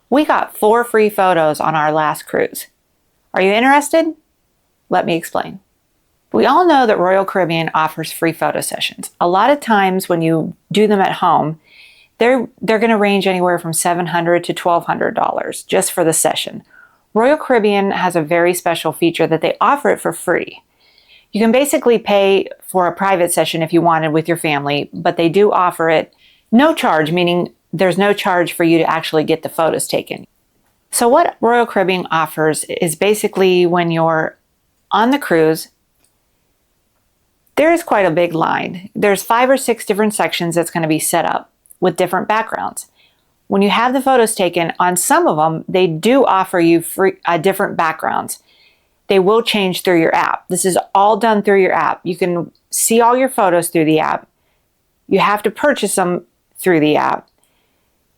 We got 4 free photos on our last cruise. Are you interested? Let me explain. We all know that Royal Caribbean offers free photo sessions. A lot of times when you do them at home, they're going to range anywhere from $700 to $1,200 just for the session. Royal Caribbean has a very special feature that they offer it for free. You can basically pay for a private session if you wanted with your family, but they do offer it no charge, meaning there's no charge for you to actually get the photos taken. So what Royal Caribbean offers is basically when you're on the cruise, there is quite a big line. There's 5 or 6 different sections that's going to be set up with different backgrounds. When you have the photos taken, on some of them, they do offer you free different backgrounds. They will change through your app. This is all done through your app. You can see all your photos through the app. You have to purchase them through the app.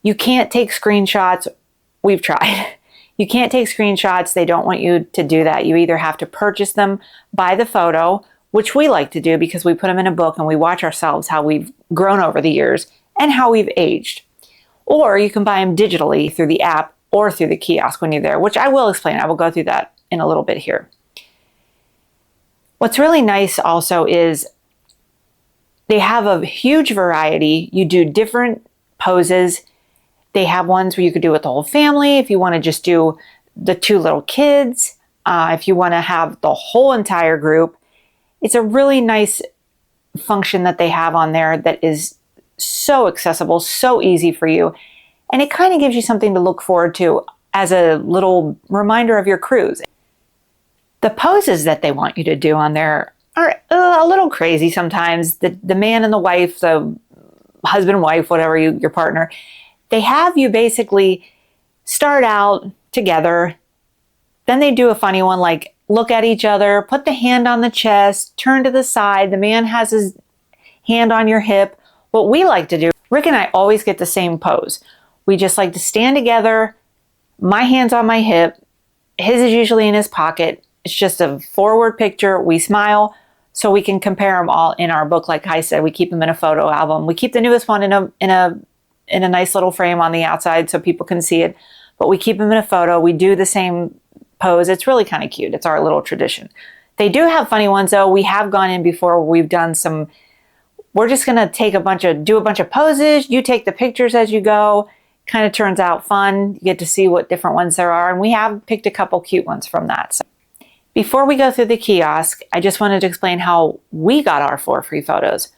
You can't take screenshots. We've tried. You can't take screenshots. They don't want you to do that. You either have to purchase them by the photo, which we like to do because we put them in a book and we watch ourselves how we've grown over the years and how we've aged. Or you can buy them digitally through the app or through the kiosk when you're there, which I will explain. I will go through that in a little bit here. What's really nice also is they have a huge variety. You do different poses. They have ones where you could do it with the whole family. If you want to just do the 2 little kids, if you want to have the whole entire group, it's a really nice function that they have on there that is so accessible, so easy for you. And it kind of gives you something to look forward to as a little reminder of your cruise. The poses that they want you to do on there are a little crazy sometimes. The man and the wife, the husband, wife, whatever your partner, they have you basically start out together. Then they do a funny one like look at each other, put the hand on the chest, turn to the side. The man has his hand on your hip. What we like to do, Rick and I always get the same pose. We just like to stand together, my hand's on my hip, his is usually in his pocket. It's just a forward picture. We smile so we can compare them all in our book. Like I said, we keep them in a photo album. We keep the newest one in a nice little frame on the outside so people can see it, but we keep them in a photo. We do the same pose. It's really kind of cute. It's our little tradition. They do have funny ones though. We have gone in before. We've done some, we're just going to do a bunch of poses. You take the pictures as you go. Kind of turns out fun. You get to see what different ones there are. And we have picked a couple cute ones from that. So before we go through the kiosk, I just wanted to explain how we got our 4 free photos.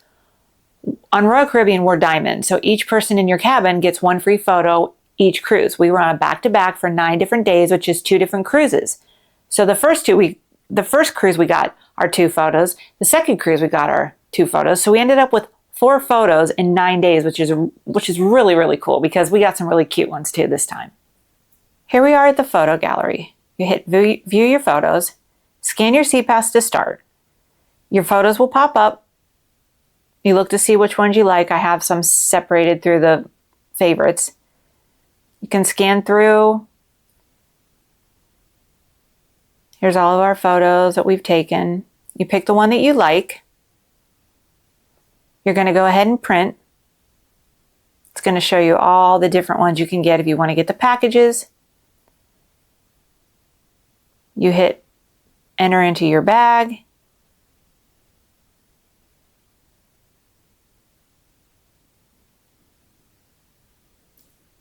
On Royal Caribbean, we're diamond. So each person in your cabin gets 1 free photo each cruise. We were on a back-to-back for 9 different days, which is 2 different cruises. So the first cruise we got our 2 photos. The second cruise we got our 2 photos. So we ended up with 4 photos in 9 days, which is really, really cool because we got some really cute ones too this time. Here we are at the photo gallery. You hit view your photos, scan your SeaPass to start. Your photos will pop up. You look to see which ones you like. I have some separated through the favorites. You can scan through. Here's all of our photos that we've taken. You pick the one that you like. You're going to go ahead and print. It's going to show you all the different ones you can get if you want to get the packages. You hit enter into your bag.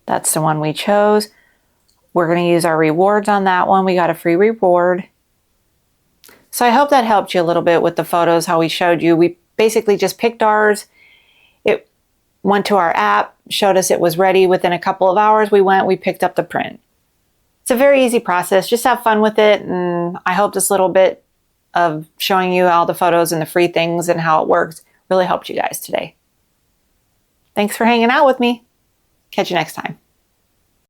That's the one we chose. We're going to use our rewards on that one. We got a free reward. So I hope that helped you a little bit with the photos, how we showed you. We basically just picked ours. It went to our app, showed us it was ready. Within a couple of hours, we picked up the print. It's a very easy process. Just have fun with it. And I hope this little bit of showing you all the photos and the free things and how it works really helped you guys today. Thanks for hanging out with me. Catch you next time.